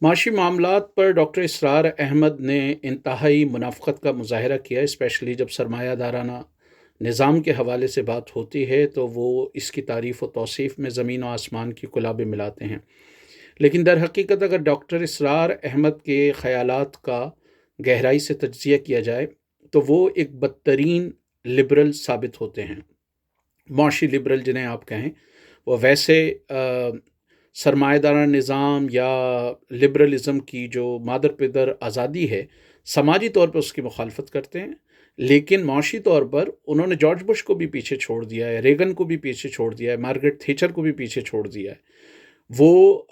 معاشی मामलात पर डॉक्टर इसरार अहमद ने इंतहाई मुनाफ़क़त का मुज़ाहरा किया, स्पेशली जब सरमायादाराना निज़ाम के हवाले से बात होती है तो वो इसकी तारीफ़ व तौसीफ़ में ज़मीन व आसमान की कुलाबे मिलाते हैं। लेकिन दर हकीकत अगर डॉक्टर इसरार अहमद के ख़यालात का गहराई से तज्ज़िया किया जाए तो वो एक बदतरीन लिबरल साबित होते हैं। मुआशी लिबरल जिन्हें आप कहें, वो वैसे सरमाएदाराना निज़ाम या लिबरलिज़म की जो मादर पिदर आज़ादी है, समाजी तौर पर उसकी मुखालफत करते हैं, लेकिन मुआशी तौर पर उन्होंने जॉर्ज बुश को भी पीछे छोड़ दिया है, रेगन को भी पीछे छोड़ दिया है, मार्गरेट थैचर को भी पीछे छोड़ दिया है। वो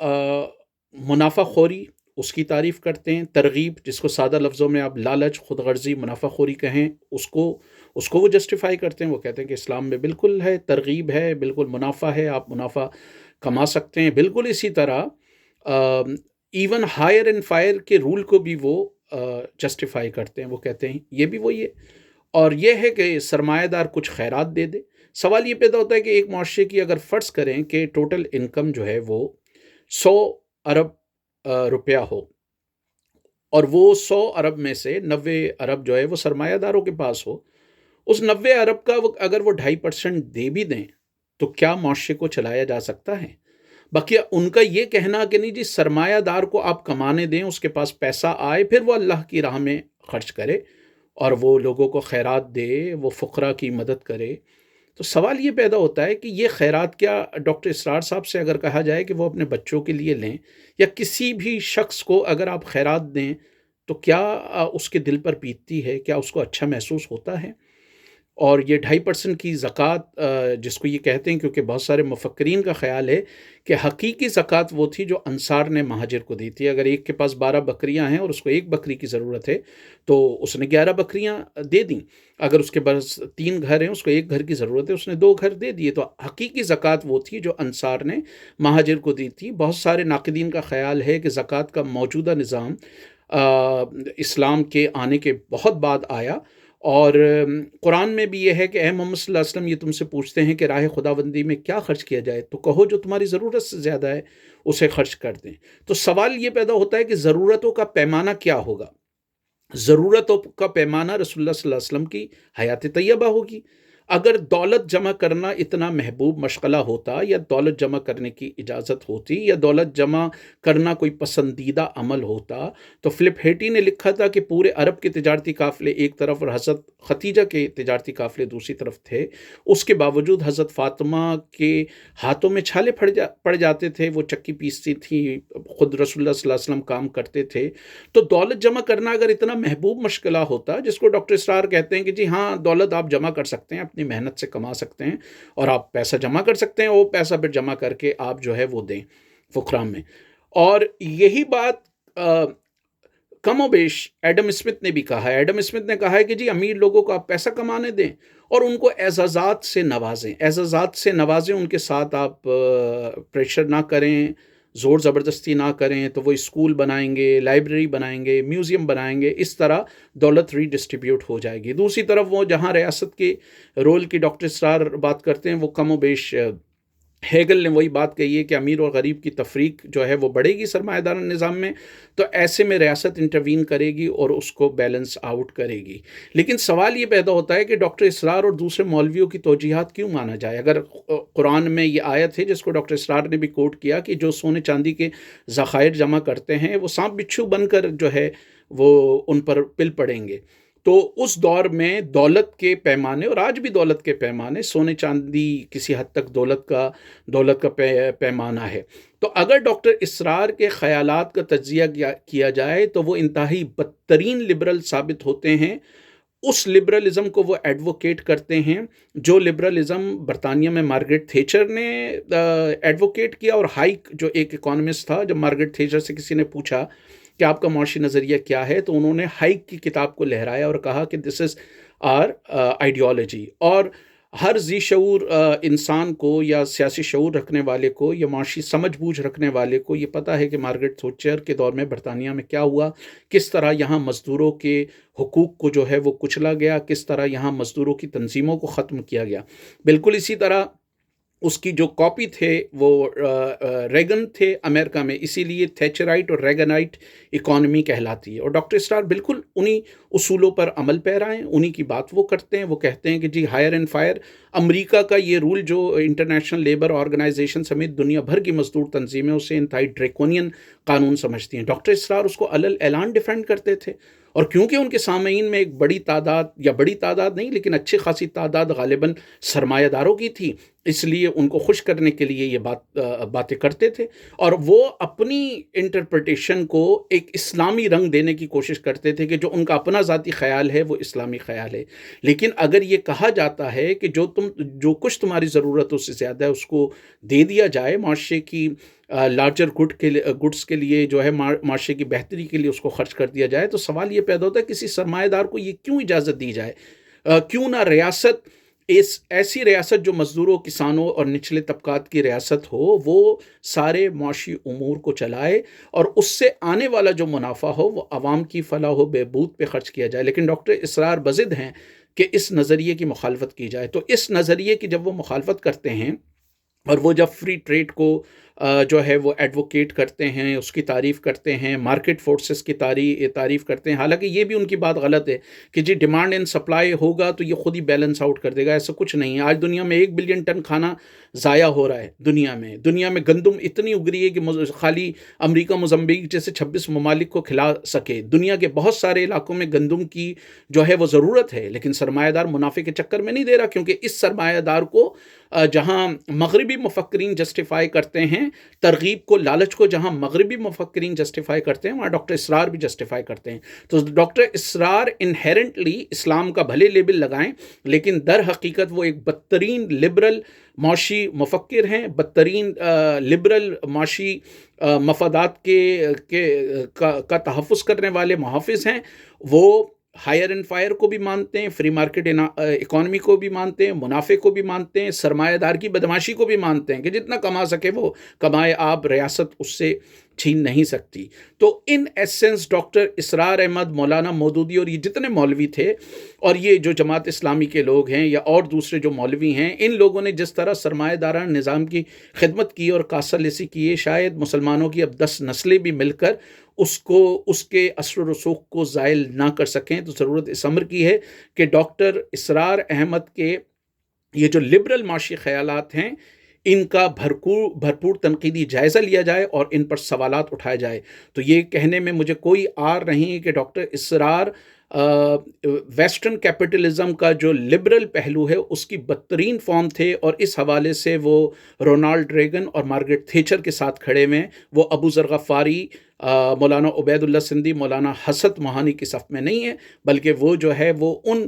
मुनाफ़ाख़ोरी उसकी तारीफ़ करते हैं, तरग़ीब जिसको सादा लफ्ज़ों में आप लालच, खुदगर्ज़ी, मुनाफ़ाख़ोरी कहें, उसको उसको वो जस्टिफ़ाई करते हैं। वो कहते हैं कि इस्लाम में बिल्कुल है, तरग़ीब है, बिल्कुल मुनाफ़ा है, आप मुनाफ़ा कमा सकते हैं। बिल्कुल इसी तरह इवन हायर एंड फायर के रूल को भी वो जस्टिफ़ाई करते हैं। वो कहते हैं ये भी वही है और ये है कि सरमायादार कुछ खैरात दे दे। सवाल ये पैदा होता है कि एक मुआशरे की अगर फ़र्ज़ करें कि टोटल इनकम जो है वो 100 अरब रुपया हो और वो 100 अरब में से 90 अरब जो है वो सरमायादारों के पास हो, उस 90 अरब का वो अगर वो 2.5% दे भी दें, तो क्या मुआशरे को चलाया जा सकता है? बकिया उनका ये कहना कि नहीं जी सरमायादार को आप कमाने दें, उसके पास पैसा आए, फिर वो अल्लाह की राह में खर्च करे और वो लोगों को खैरात दे, वो फ़ुक़रा की मदद करे। तो सवाल ये पैदा होता है कि ये खैरात क्या डॉक्टर इसरार साहब से अगर कहा जाए कि वो अपने बच्चों के लिए लें या किसी भी शख्स को अगर आप खैरात दें, तो क्या उसके दिल पर बीतती है? क्या उसको अच्छा महसूस होता है? और ये 2.5% की ज़कात जिसको ये कहते हैं, क्योंकि बहुत सारे मुफक्किरीन का ख़्याल है कि हकीकी ज़कात वो थी जो अंसार ने महाजिर को दी थी। अगर एक के पास 12 बकरियां हैं और उसको एक बकरी की ज़रूरत है तो उसने 11 बकरियां दे दी। अगर उसके पास 3 घर हैं, उसको एक घर की ज़रूरत है, उसने 2 घर दे दिए। तो हकीकी ज़कात वो थी जो अंसार ने महाजिर को दी थी। बहुत सारे नाक़िदीन का ख़्याल है कि ज़कात का मौजूदा निज़ाम इस्लाम के आने के बहुत बाद आया और कुरान में भी ये है कि ए मोहम्मद सल्लल्लाहु अलैहि वसल्लम ये तुमसे पूछते हैं कि राह खुदाबंदी में क्या खर्च किया जाए, तो कहो जो तुम्हारी ज़रूरत से ज़्यादा है उसे खर्च कर दें। तो सवाल ये पैदा होता है कि ज़रूरतों का पैमाना क्या होगा? ज़रूरतों का पैमाना रसूलुल्लाह सल्लल्लाहु अलैहि वसल्लम की हयात तैयबा होगी। अगर दौलत जमा करना इतना महबूब मशग़ला होता या दौलत जमा करने की इजाज़त होती या दौलत जमा करना कोई पसंदीदा अमल होता, तो फ़िलिप हेटी ने लिखा था कि पूरे अरब के तिजारती काफ़िले एक तरफ और हज़रत खतीजा के तिजारती काफ़िले दूसरी तरफ थे। उसके बावजूद हज़रत फ़ातिमा के हाथों में छाले पड़ जाते थे, वो चक्की पीसती थी, खुद रसूलुल्लाह सल्लल्लाहु अलैहि वसल्लम काम करते थे। तो दौलत जमा करना अगर इतना महबूब मशग़ला होता, जिसको डॉक्टर इसरार कहते हैं कि जी हाँ, दौलत आप जमा कर सकते हैं, अपनी मेहनत से कमा सकते हैं और आप पैसा जमा कर सकते हैं, वो पैसा फिर जमा करके आप जो है वो दें फ़ुक़रा में। और यही बात कमोबेश एडम स्मिथ ने भी कहा है। एडम स्मिथ ने कहा है कि जी अमीर लोगों को आप पैसा कमाने दें और उनको एज़ाज़ात से नवाज़ें, एज़ाज़ात से नवाज़ें, उनके साथ आप प्रेशर ना करें, ज़ोर ज़बरदस्ती ना करें, तो वो स्कूल बनाएँगे, लाइब्रेरी बनाएँगे, म्यूज़ियम बनाएँगे, इस तरह दौलत रीडिस्ट्रीब्यूट हो जाएगी। दूसरी तरफ वो जहाँ रियासत के रोल की डॉक्टर इसरार बात करते हैं, वो कमोबेश हेगल ने वही बात कही है कि अमीर और गरीब की तफरीक जो है वो बढ़ेगी सरमायादार निज़ाम में, तो ऐसे में रियासत इंटरवीन करेगी और उसको बैलेंस आउट करेगी। लेकिन सवाल ये पैदा होता है कि डॉक्टर इसरार और दूसरे मौलवियों की तौजीहात क्यों माना जाए? अगर कुरान में ये आयत है जिसको डॉक्टर इसरार ने भी कोट किया कि जो सोने चांदी के ज़खायर जमा करते हैं वो सांप बिच्छू बनकर जो है वो उन पर पिल पड़ेंगे। तो उस दौर में दौलत के पैमाने, और आज भी दौलत के पैमाने, सोने चांदी किसी हद तक दौलत का पैमाना है। तो अगर डॉक्टर इसरार के ख़यालात का तज्ज़िया किया जाए तो वो इंतहाई बदतरीन लिबरल साबित होते हैं। उस लिबरलिज़म को वो एडवोकेट करते हैं जो लिबरलिज़म बरतानिया में मार्गरेट थैचर ने एडवोकेट किया। और हाइक जो एक इकोनॉमिस्ट था, जब मार्गरेट थैचर से किसी ने पूछा कि आपका मुआशी नज़रिया क्या है, तो उन्होंने हाइक की किताब को लहराया और कहा कि दिस इज़ आवर आइडियोलॉजी। और हर ज़ी शऊर इंसान को या सियासी शऊर रखने वाले को या मुआशी समझ-बूझ रखने वाले को ये पता है कि मार्गरेट थैचर के दौर में बरतानिया में क्या हुआ, किस तरह यहाँ मज़दूरों के हुकूक को जो है वो कुचला गया, किस तरह यहाँ मज़दूरों की तंज़ीमों को ख़त्म किया गया। बिल्कुल इसी तरह اس کی جو کاپی تھے وہ ریگن تھے امریکہ میں، اسی لیے تھیچرائٹ اور ریگنائٹ اکانومی کہلاتی ہے، اور ڈاکٹر اسرار بالکل انہی اصولوں پر عمل پیرا ہیں، انہی کی بات وہ کرتے ہیں۔ وہ کہتے ہیں کہ جی ہائر اینڈ فائر، امریکہ کا یہ رول جو انٹرنیشنل لیبر آرگنائزیشن سمیت دنیا بھر کی مزدور تنظیمیں اسے انتہائی ڈریکونین قانون سمجھتی ہیں، ڈاکٹر اسرار اس کو علل اعلان ڈیفینڈ کرتے تھے، اور کیونکہ ان کے سامعین میں ایک بڑی تعداد، یا بڑی تعداد نہیں لیکن اچھی خاصی تعداد غالباً سرمایہ داروں کی تھی، اس لیے ان کو خوش کرنے کے لیے یہ باتیں کرتے تھے، اور وہ اپنی انٹرپریٹیشن کو ایک اسلامی رنگ دینے کی کوشش کرتے تھے کہ جو ان کا اپنا ذاتی خیال ہے وہ اسلامی خیال ہے۔ لیکن اگر یہ کہا جاتا ہے کہ جو کچھ تمہاری ضرورتوں سے زیادہ ہے اس کو دے دیا جائے، معاشرے کی لارجر گڈس کے لیے جو ہے، معاشرے کی بہتری کے لیے اس کو خرچ کر دیا جائے، تو سوال یہ پیدا ہوتا ہے کسی سرمایہ دار کو یہ کیوں اجازت دی جائے؟ کیوں نہ ریاست، ایسی ریاست جو مزدوروں، کسانوں اور نچلے طبقات کی ریاست ہو، وہ سارے معاشی امور کو چلائے اور اس سے آنے والا جو منافع ہو وہ عوام کی فلاح و بہبود پہ خرچ کیا جائے۔ لیکن ڈاکٹر اسرار بضد ہیں کہ اس نظریے کی مخالفت کی جائے، تو اس نظریے کی جب وہ مخالفت کرتے ہیں، اور وہ جب فری ٹریڈ کو جو ہے وہ ایڈوکیٹ کرتے ہیں، اس کی تعریف کرتے ہیں، مارکیٹ فورسز کی تعریف کرتے ہیں، حالانکہ یہ بھی ان کی بات غلط ہے کہ جی ڈیمانڈ اینڈ سپلائی ہوگا تو یہ خود ہی بیلنس آؤٹ کر دے گا، ایسا کچھ نہیں ہے۔ آج دنیا میں 1 بلین ٹن کھانا ضائع ہو رہا ہے، دنیا میں گندم اتنی اگ رہی ہے کہ خالی امریکہ موزمبیق جیسے 26 ممالک کو کھلا سکے۔ دنیا کے بہت سارے علاقوں میں گندم کی جو ہے وہ ضرورت ہے، لیکن سرمایہ دار منافع کے چکر میں نہیں دے رہا، کیونکہ اس سرمایہ دار کو جہاں مغربی مفکرین جسٹیفائی کرتے ہیں ترغیب کو، لالچ کو، جہاں مغربی مفکرین جسٹیفائی کرتے ہیں وہاں ڈاکٹر اسرار بھی جسٹیفائی کرتے ہیں۔ تو ڈاکٹر اسرار انہیرنٹلی اسلام کا بھلے لیبل لگائیں، لیکن در حقیقت وہ ایک بدترین لبرل معاشی مفکر ہیں، بدترین لبرل معاشی مفادات کا تحفظ کرنے والے محافظ ہیں۔ وہ ہائر اینڈ فائر کو بھی مانتے ہیں، فری مارکیٹ اکانومی کو بھی مانتے ہیں، منافع کو بھی مانتے ہیں، سرمایہ دار کی بدماشی کو بھی مانتے ہیں کہ جتنا کما سکے وہ کمائے، آپ ریاست اس سے چھین نہیں سکتی۔ تو ان ایسنس ڈاکٹر اسرار احمد، مولانا مودودی اور یہ جتنے مولوی تھے، اور یہ جو جماعت اسلامی کے لوگ ہیں یا اور دوسرے جو مولوی ہیں، ان لوگوں نے جس طرح سرمایہ دارانہ نظام کی خدمت کی اور کاسہ لسی کی ہے، شاید مسلمانوں کی اب 10 نسلیں بھی مل کر اس کے اثر و رسوخ کو زائل نہ کر سکیں۔ تو ضرورت اس امر کی ہے کہ ڈاکٹر اسرار احمد کے یہ جو لبرل معاشی خیالات ہیں ان کا بھرپور تنقیدی جائزہ لیا جائے اور ان پر سوالات اٹھائے جائے۔ تو یہ کہنے میں مجھے کوئی آر نہیں کہ ڈاکٹر اسرار ویسٹرن کیپٹلزم کا جو لبرل پہلو ہے اس کی بدترین فارم تھے، اور اس حوالے سے وہ رونالڈ ریگن اور مارگریٹ تھیچر کے ساتھ کھڑے میں، وہ ابو ذر غفاری، مولانا عبید اللہ سندھی، مولانا حسن موہانی کی صف میں نہیں ہے، بلکہ وہ جو ہے وہ ان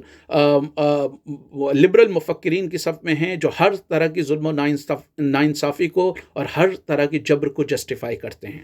لبرل مفکرین کی صف میں ہیں جو ہر طرح کی ظلم و ناانصافی کو اور ہر طرح کی جبر کو جسٹیفائی کرتے ہیں۔